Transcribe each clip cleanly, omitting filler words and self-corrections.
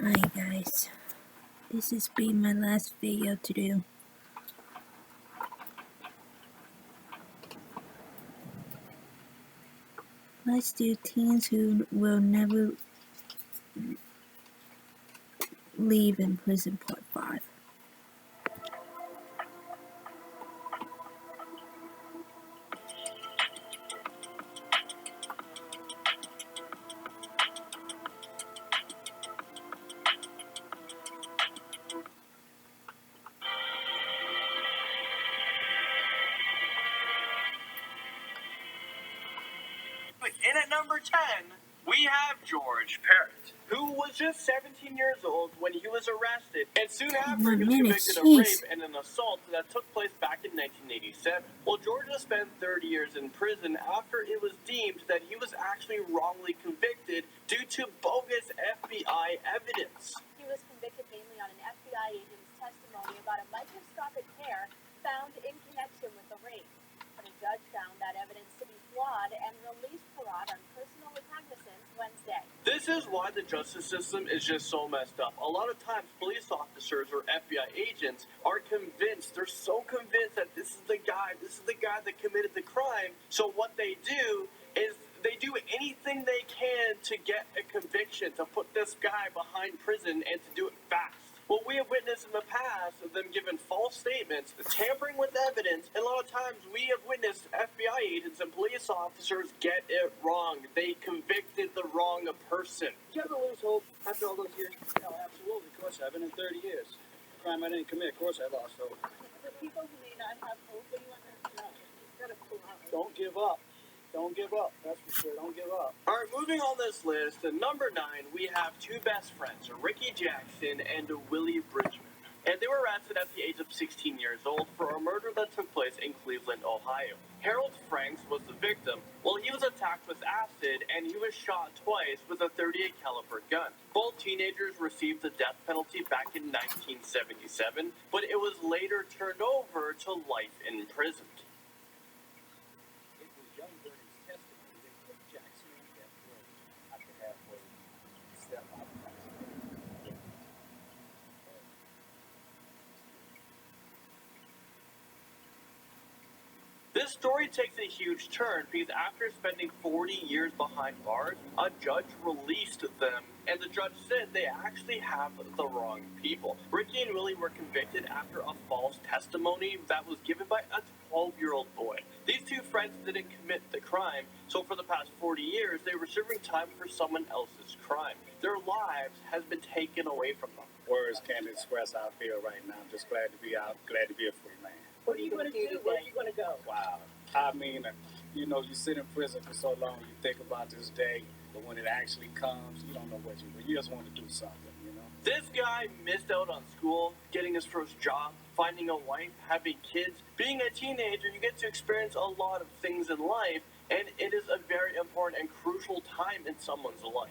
Hi guys, this has been my last video to do. Let's do teens who will never leave in prison part 5. In at number 10, we have George Parrott, who was just 17 years old when he was arrested, and soon after he was convicted of rape and an assault that took place back in 1987. Well, George has spent 30 years in prison after it was deemed that he was actually wrongly convicted due to bogus FBI evidence. He was convicted mainly on an FBI agent's testimony about a microscopic hair found in connection with the rape. But a judge found that evidence to be flawed and released Parrott on personal recognizance Wednesday. This is why the justice system is just so messed up. A lot of times, police officers or FBI agents are convinced, they're so convinced that this is the guy that committed the crime. So what they do is they do anything they can to get a conviction, to put this guy behind prison and to do it fast. What we have witnessed in the past of them giving false statements, tampering with evidence, and a lot of times we have witnessed FBI agents and police officers get it wrong. They convicted the wrong person. Did you ever lose hope after all those years? No, absolutely. Of course I have. Been in 30 years. The crime I didn't commit, of course I lost hope. For people who may not have hope, what do you want them to know? You've got to pull out. Don't give up. Don't give up. That's for sure. Don't give up. All right, moving on this list, at number 9, we have two best friends, Ricky Jackson and Willie Bridgman. And they were arrested at the age of 16 years old for a murder that took place in Cleveland, Ohio. Harold Franks was the victim. Well, he was attacked with acid, and he was shot twice with a .38 caliber gun. Both teenagers received the death penalty back in 1977, but it was later turned over to life in prison. It was young Bernie's testimony that put Jackson on death row after halfway step out of prison. This story takes a huge turn because after spending 40 years behind bars, a judge released them, and the judge said they actually have the wrong people. Ricky and Willie were convicted after a false testimony that was given by a 12-year-old boy. These two friends didn't commit the crime, so for the past 40 years, they were serving time for someone else's crime. Their lives has been taken away from them. Words can't express how I feel right now. I'm just glad to be out, glad to be a free man. What are you going to do? Where are you going to go? Wow. I mean, you know, you sit in prison for so long, you think about this day, but when it actually comes, you don't know what you just want to do something, you know? This guy missed out on school, getting his first job, finding a wife, having kids. Being a teenager, you get to experience a lot of things in life, and it is a very important and crucial time in someone's life.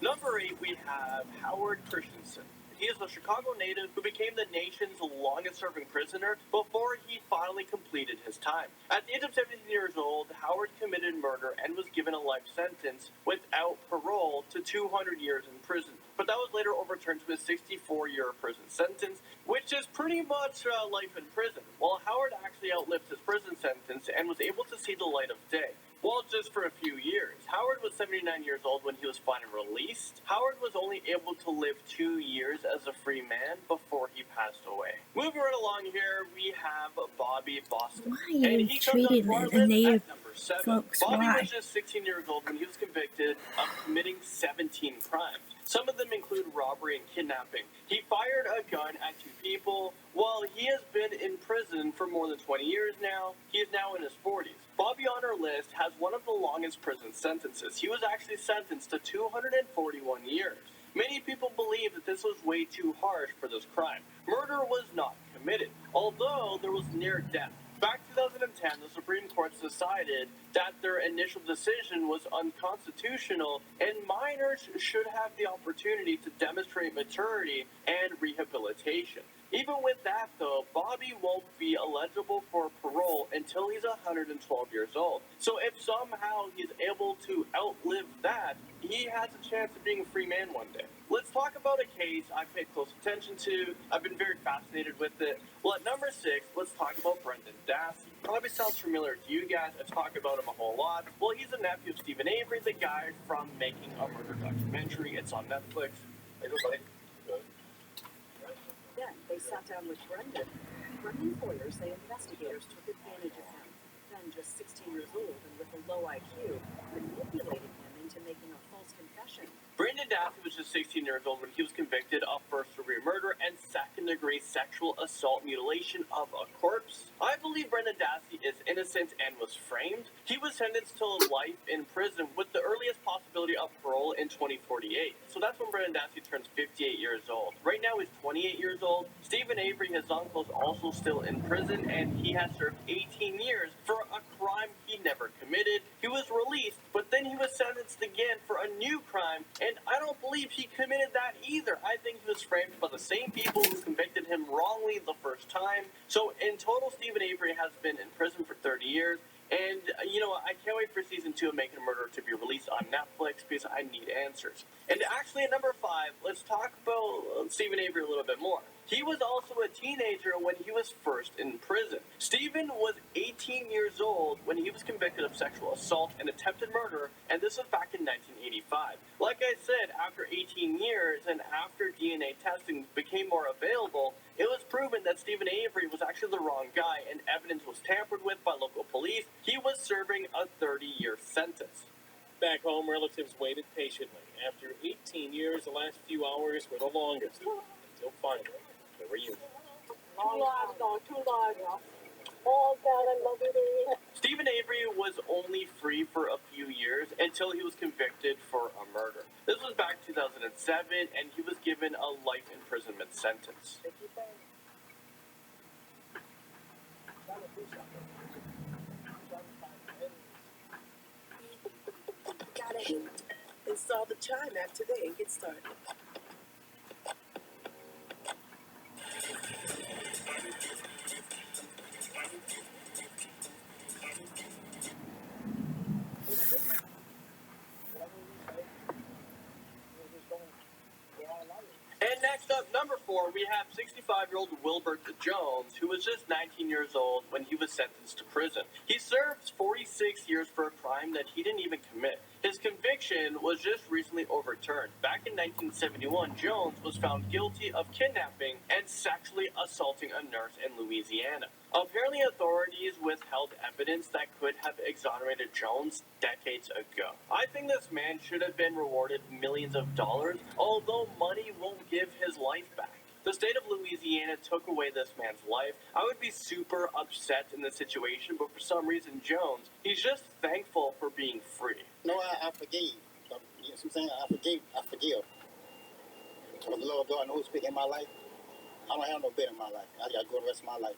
Number 8, we have Howard Christensen. He is a Chicago native who became the nation's longest-serving prisoner before he finally completed his time. At the age of 17 years old, Howard committed murder and was given a life sentence without parole to 200 years in prison. But that was later overturned to a 64-year prison sentence, which is pretty much life in prison. While Howard actually outlived his prison sentence and was able to see the light of day. Well, just for a few years. Howard was 79 years old when he was finally released. Howard was only able to live 2 years as a free man before he passed away. Moving right along here, we have Bobby Boston. Why are you treating the native folks? Bobby Why? was just 16 years old when he was convicted of committing 17 crimes. Some of them include robbery and kidnapping. He fired a gun at 2 people. While he has been in prison for more than 20 years now, he is now in his 40s. Bobby on our list has one of the longest prison sentences. He was actually sentenced to 241 years. Many people believe that this was way too harsh for this crime. Murder was not committed, although there was near death. Back in 2010, the Supreme Court decided that their initial decision was unconstitutional and minors should have the opportunity to demonstrate maturity and rehabilitation. Even with that, though, Bobby won't be eligible for parole until he's 112 years old. So if somehow he's able to outlive that, he has a chance of being a free man one day. Let's talk about a case I paid close attention to. I've been very fascinated with it. Well, at number 6, let's talk about Brendan Dassey. Probably sounds familiar to you guys. I talk about him a whole lot. Well, he's a nephew of Stephen Avery, the guy from Making a Murder documentary. It's on Netflix. Hey, everybody. Then they sat down with Brendan. Brendan's lawyers say investigators took advantage of him. Then, just 16 years old and with a low IQ, manipulated him into making a false confession. Brendan Dassey was just 16 years old when he was convicted of first-degree murder and second-degree sexual assault mutilation of a corpse. I believe Brendan Dassey is innocent and was framed. He was sentenced to life in prison with the earliest possibility of parole in 2048. So that's when Brendan Dassey turns 58 years old. Right now he's 28 years old. Stephen Avery, his uncle, is also still in prison, and he has served 18 years for a crime he never committed. He was released, but then he was sentenced again for a new crime, and I don't believe he committed that either. I think he was framed by the same people who convicted him wrongly the first time. So in total, Stephen Avery has been in prison for 30 years. And, I can't wait for season 2 of Making a Murderer to be released on Netflix because I need answers. And actually, at number 5, let's talk about Stephen Avery a little bit more. He was also a teenager when he was first in prison. Stephen was 18 years old when he was convicted of sexual assault and attempted murder, and this was back in 1985. Like I said, after 18 years and after DNA testing became more available, it was proven that Stephen Avery was actually the wrong guy, and evidence was tampered with by local police. He was serving a 30-year sentence. Back home, relatives waited patiently. After 18 years, the last few hours were the longest, until finally, the reunion. Stephen Avery was only free for a few years until he was convicted for a murder. This was back in 2007, and he was given a life imprisonment sentence. Gotta install the chime app today and get started. And next up, number 4, we have 65-year-old Wilbert Jones, who was just 19 years old when he was sentenced to prison. He served 46 years for a crime that he didn't even commit. His conviction was just recently overturned. Back in 1971, Jones was found guilty of kidnapping and sexually assaulting a nurse in Louisiana. Apparently, authorities withheld evidence that could have exonerated Jones decades ago. I think this man should have been rewarded millions of dollars, although money won't give his life back. The state of Louisiana took away this man's life. I would be super upset in this situation, but for some reason, Jones, he's just thankful for being free. No, I forgave. You know what I'm saying? I forgive. Because the Lord God knows who's in my life. I don't have no bit in my life. I got to go the rest of my life.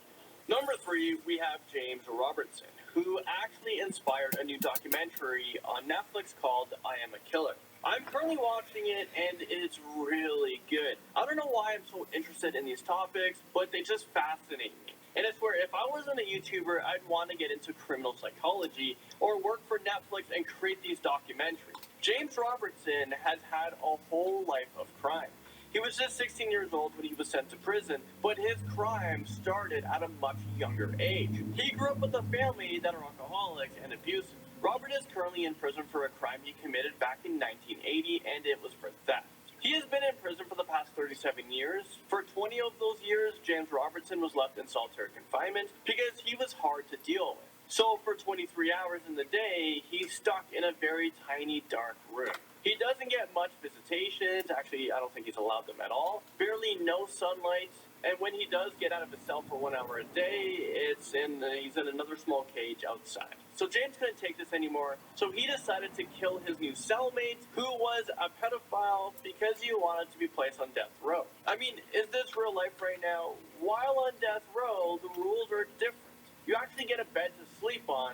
Number 3, we have James Robertson, who actually inspired a new documentary on Netflix called I Am a Killer. I'm currently watching it, and it's really good. I don't know why I'm so interested in these topics, but they just fascinate me. And I swear, if I wasn't a YouTuber, I'd want to get into criminal psychology or work for Netflix and create these documentaries. James Robertson has had a whole life of crime. He was just 16 years old when he was sent to prison, but his crime started at a much younger age. He grew up with a family that are alcoholics and abusive. Robert is currently in prison for a crime he committed back in 1980, and it was for theft. He has been in prison for the past 37 years. For 20 of those years, James Robertson was left in solitary confinement because he was hard to deal with. So for 23 hours in the day, he's stuck in a very tiny, dark room. He doesn't get much visitations. Actually, I don't think he's allowed them at all. Barely no sunlight. And when he does get out of his cell for 1 hour a day, he's in another small cage outside. So James couldn't take this anymore, so he decided to kill his new cellmate, who was a pedophile, because he wanted to be placed on death row. I mean, is this real life right now? While on death row, the rules are different. You actually get a bed to sleep on,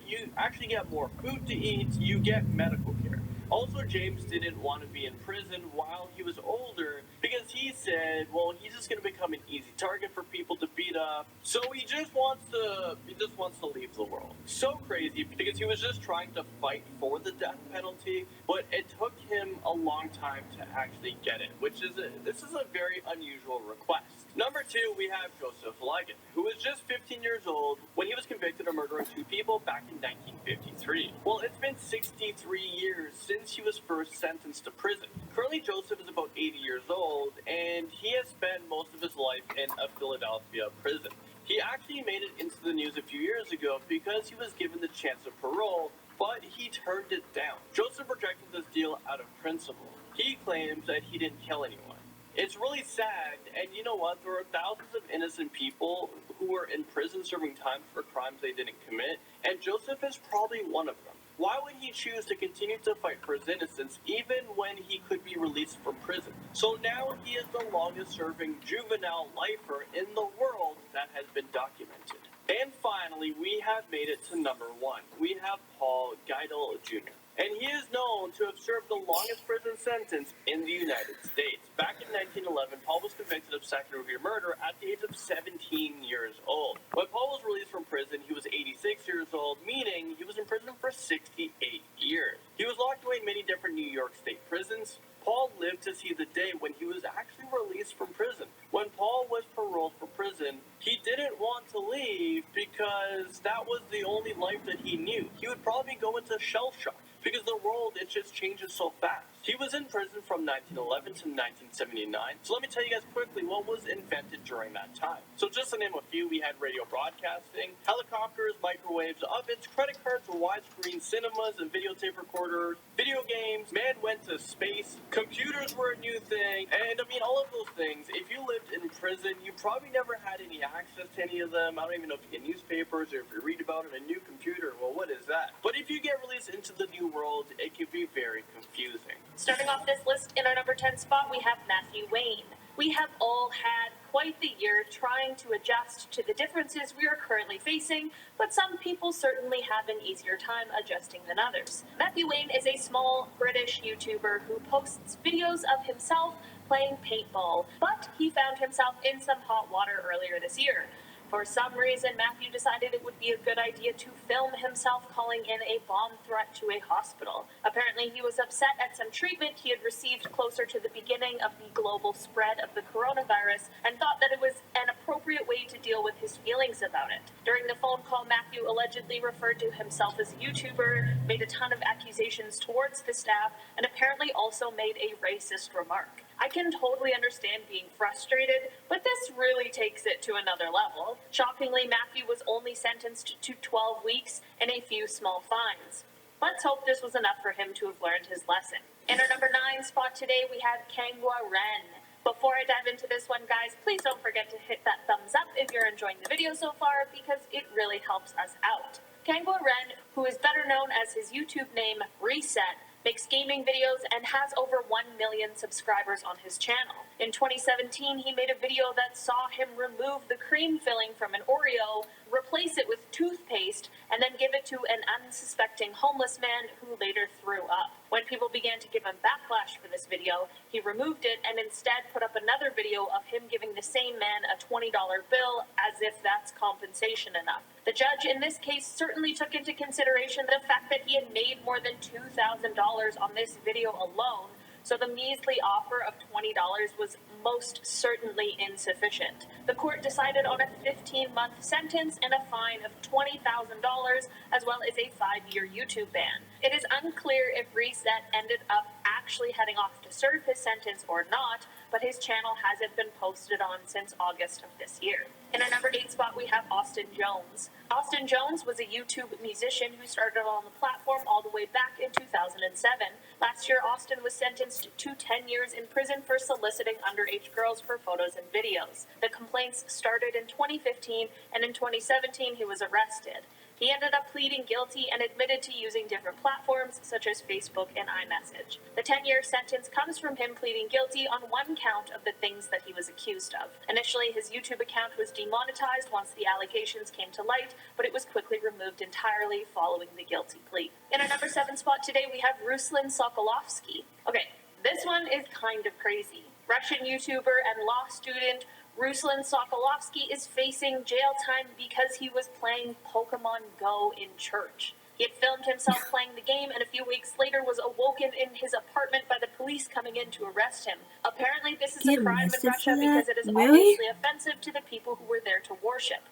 you actually get more food to eat, you get medical care. Also, James didn't want to be in prison while he was older because he said, well, he's just going to become an easy target for people to beat up. So he just wants to leave the world. So crazy because he was just trying to fight for the death penalty, but it took him a long time to actually get it, this is a very unusual request. Number 2, we have Joseph Ligon, who was just 15 years old when he was convicted of murdering 2 people back in 1953. Well, it's been 63 years since he was first sentenced to prison. Currently, Joseph is about 80 years old, and he has spent most of his life in a Philadelphia prison. He actually made it into the news a few years ago because he was given the chance of parole, but he turned it down. Joseph rejected this deal out of principle. He claims that he didn't kill anyone. It's really sad, and you know what? There are thousands of innocent people who are in prison serving time for crimes they didn't commit, and Joseph is probably one of them. Why would he choose to continue to fight for his innocence even when he could be released from prison? So now he is the longest-serving juvenile lifer in the world that has been documented. And finally, we have made it to number 1. We have Paul Geidel Jr. And he is known to have served the longest prison sentence in the United States. Back in 1911, Paul was convicted of second-degree murder at the age of 17 years old. When Paul was released from prison, he was 86 years old, meaning he was in prison for 68 years. He was locked away in many different New York State prisons. Paul lived to see the day when he was actually released from prison. When Paul was paroled from prison, he didn't want to leave because that was the only life that he knew. He would probably go into shell shock because the world, it just changes so fast. He was in prison from 1911 to 1979. So let me tell you guys quickly what was invented during that time. So just to name a few, we had radio broadcasting, helicopters, microwaves, ovens, credit cards, widescreen cinemas, and videotape recorders, video games, man went to space, computers were a new thing, and I mean all of those things. If you lived in prison, you probably never had any access to any of them. I don't even know if you get newspapers or if you read about it on a new computer. Well, what is that? But if you get released into the new world, it can be very confusing. Starting off this list in our number 10 spot, we have Matthew Wayne. We have all had quite the year trying to adjust to the differences we are currently facing, but some people certainly have an easier time adjusting than others. Matthew Wayne is a small British YouTuber who posts videos of himself playing paintball, but he found himself in some hot water earlier this year. For some reason, Matthew decided it would be a good idea to film himself calling in a bomb threat to a hospital. Apparently, he was upset at some treatment he had received closer to the beginning of the global spread of the coronavirus and thought that it was an appropriate way to deal with his feelings about it. During the phone call, Matthew allegedly referred to himself as a YouTuber, made a ton of accusations towards the staff, and apparently also made a racist remark. I can totally understand being frustrated, but this really takes it to another level. Shockingly, Matthew was only sentenced to 12 weeks and a few small fines. Let's hope this was enough for him to have learned his lesson. In our number 9 spot today, we have Kangwa Ren. Before I dive into this one, guys, please don't forget to hit that thumbs up if you're enjoying the video so far, because it really helps us out. Kangwa Ren, who is better known as his YouTube name Reset, makes gaming videos and has over 1 million subscribers on his channel. In 2017, he made a video that saw him remove the cream filling from an Oreo, replace it with toothpaste, and then give it to an unsuspecting homeless man who later threw up. When people began to give him backlash for this video, he removed it and instead put up another video of him giving the same man a $20 bill as if that's compensation enough. The judge in this case certainly took into consideration the fact that he had made more than $2,000 on this video alone, so the measly offer of $20 was most certainly insufficient. The court decided on a 15-month sentence and a fine of $20,000, as well as a 5-year YouTube ban. It is unclear if Reset ended up actually heading off to serve his sentence or not, but his channel hasn't been posted on since August of this year. In our number 8 spot, we have Austin Jones. Austin Jones was a YouTube musician who started on the platform all the way back in 2007. Last year, Austin was sentenced to 10 years in prison for soliciting underage girls for photos and videos. The complaints started in 2015, and in 2017, he was arrested. He ended up pleading guilty and admitted to using different platforms such as Facebook and iMessage. The 10-year sentence comes from him pleading guilty on one count of the things that he was accused of. Initially, his YouTube account was demonetized once the allegations came to light, but it was quickly removed entirely following the guilty plea. In our number 7 spot today, we have Ruslan Sokolovsky. Okay, this one is kind of crazy. Russian YouTuber and law student Ruslan Sokolovsky is facing jail time because he was playing Pokemon Go in church. He had filmed himself playing the game and a few weeks later was awoken in his apartment by the police coming in to arrest him. Apparently this is a Get crime in arrested Russia for because that? it is Really? obviously offensive to the people who were there to worship.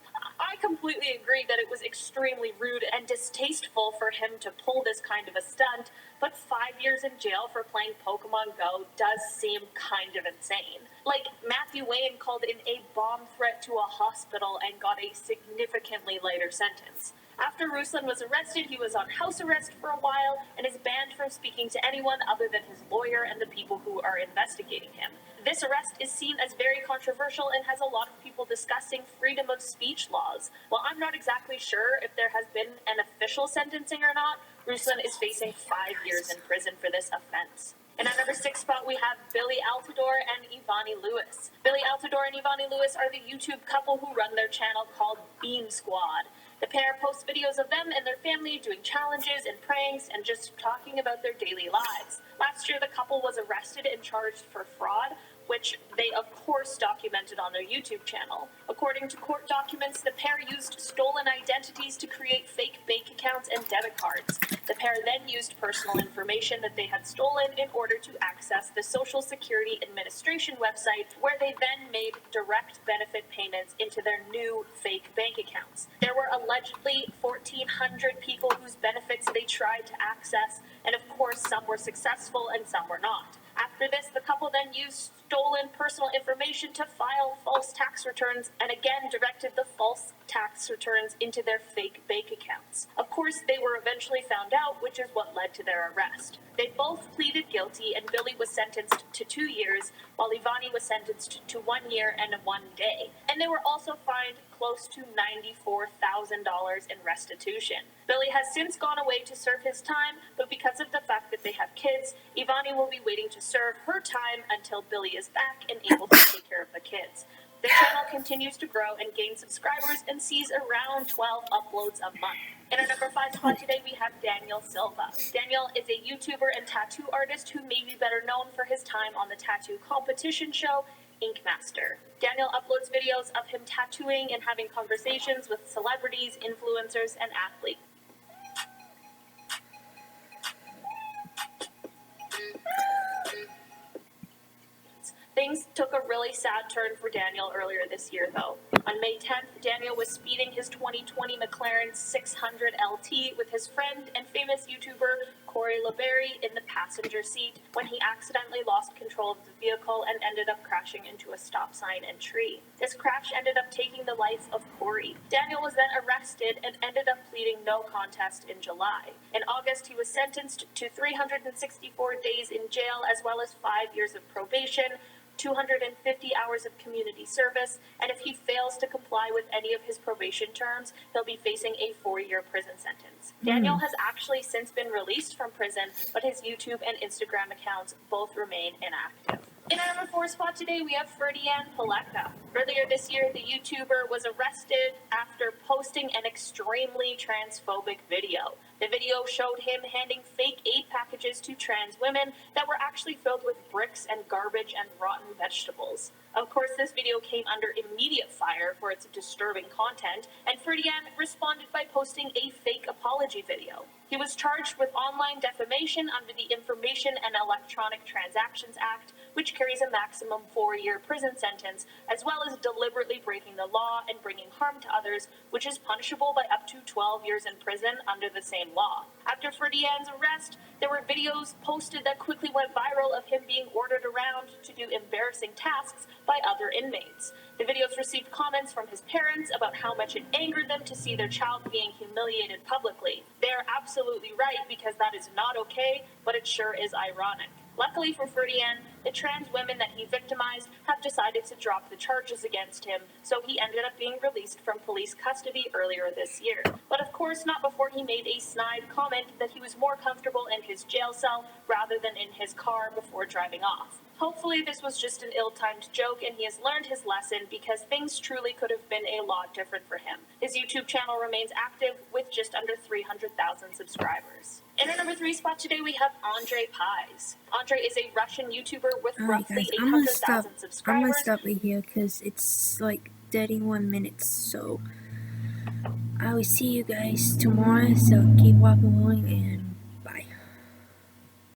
I completely agree that it was extremely rude and distasteful for him to pull this kind of a stunt, but 5 years in jail for playing Pokemon Go does seem kind of insane. Like, Matthew Wayne called in a bomb threat to a hospital and got a significantly lighter sentence. After Ruslan was arrested, he was on house arrest for a while and is banned from speaking to anyone other than his lawyer and the people who are investigating him. This arrest is seen as very controversial and has a lot of people discussing freedom of speech laws. While I'm not exactly sure if there has been an official sentencing or not, Ruslan is facing 5 years in prison for this offense. In our number 6 spot, we have Billy Altador and Ivani Lewis. Billy Altador and Ivani Lewis are the YouTube couple who run their channel called Beam Squad. The pair posts videos of them and their family doing challenges and pranks and just talking about their daily lives. Last year, the couple was arrested and charged for fraud, which they of course documented on their YouTube channel. According to court documents, the pair used stolen identities to create fake bank accounts and debit cards. The pair then used personal information that they had stolen in order to access the Social Security Administration website, where they then made direct benefit payments into their new fake bank accounts. There were allegedly 1,400 people whose benefits they tried to access, and of course some were successful and some were not. After this, the couple then used stolen personal information to file false tax returns and again directed the false tax returns into their fake bank accounts. Of course, they were eventually found out, which is what led to their arrest. They both pleaded guilty and Billy was sentenced to 2 years, while Ivani was sentenced to 1 year and 1 day. And they were also fined close to $94,000 in restitution. Billy has since gone away to serve his time, but because of the fact that they have kids, Ivani will be waiting to serve her time until Billy is back and able to take care of the kids. The channel continues to grow and gain subscribers and sees around 12 uploads a month. In our number 5 spot today, we have Daniel Silva. Daniel is a YouTuber and tattoo artist who may be better known for his time on the tattoo competition show, Ink Master. Daniel uploads videos of him tattooing and having conversations with celebrities, influencers, and athletes. Things took a really sad turn for Daniel earlier this year, though. On May 10th, Daniel was speeding his 2020 McLaren 600 LT with his friend and famous YouTuber Corey LeBerry in the passenger seat when he accidentally lost control of the vehicle and ended up crashing into a stop sign and tree. This crash ended up taking the life of Corey. Daniel was then arrested and ended up pleading no contest in July. In August, he was sentenced to 364 days in jail as well as 5 years of probation, 250 hours of community service, and if he fails to comply with any of his probation terms, he'll be facing a 4-year prison sentence. Daniel has actually since been released from prison, but his YouTube and Instagram accounts both remain inactive. In our number 4 spot today, we have Ferdian Paleka. Earlier this year, the YouTuber was arrested after posting an extremely transphobic video. The video showed him handing fake aid packages to trans women that were actually filled with bricks and garbage and rotten vegetables. Of course, this video came under immediate fire for its disturbing content, and Ferdian responded by posting a fake apology video. He was charged with online defamation under the Information and Electronic Transactions Act, which carries a maximum 4-year prison sentence, as well as deliberately breaking the law and bringing harm to others, which is punishable by up to 12 years in prison under the same law. After Ferdian's arrest, there were videos posted that quickly went viral of him being ordered around to do embarrassing tasks by other inmates. The videos received comments from his parents about how much it angered them to see their child being humiliated publicly. They are absolutely right because that is not okay, but it sure is ironic. Luckily for Ferdian, the trans women that he victimized have decided to drop the charges against him, so he ended up being released from police custody earlier this year. But of course not before he made a snide comment that he was more comfortable in his jail cell rather than in his car before driving off. Hopefully this was just an ill-timed joke and he has learned his lesson because things truly could have been a lot different for him. His YouTube channel remains active with just under 300,000 subscribers. In our number 3 spot today, we have Andre Pies. Andre is a Russian YouTuber with Alright roughly guys, I'm gonna 800,000 stop subscribers. right here because it's like 31 minutes, so I will see you guys tomorrow, so keep walking along and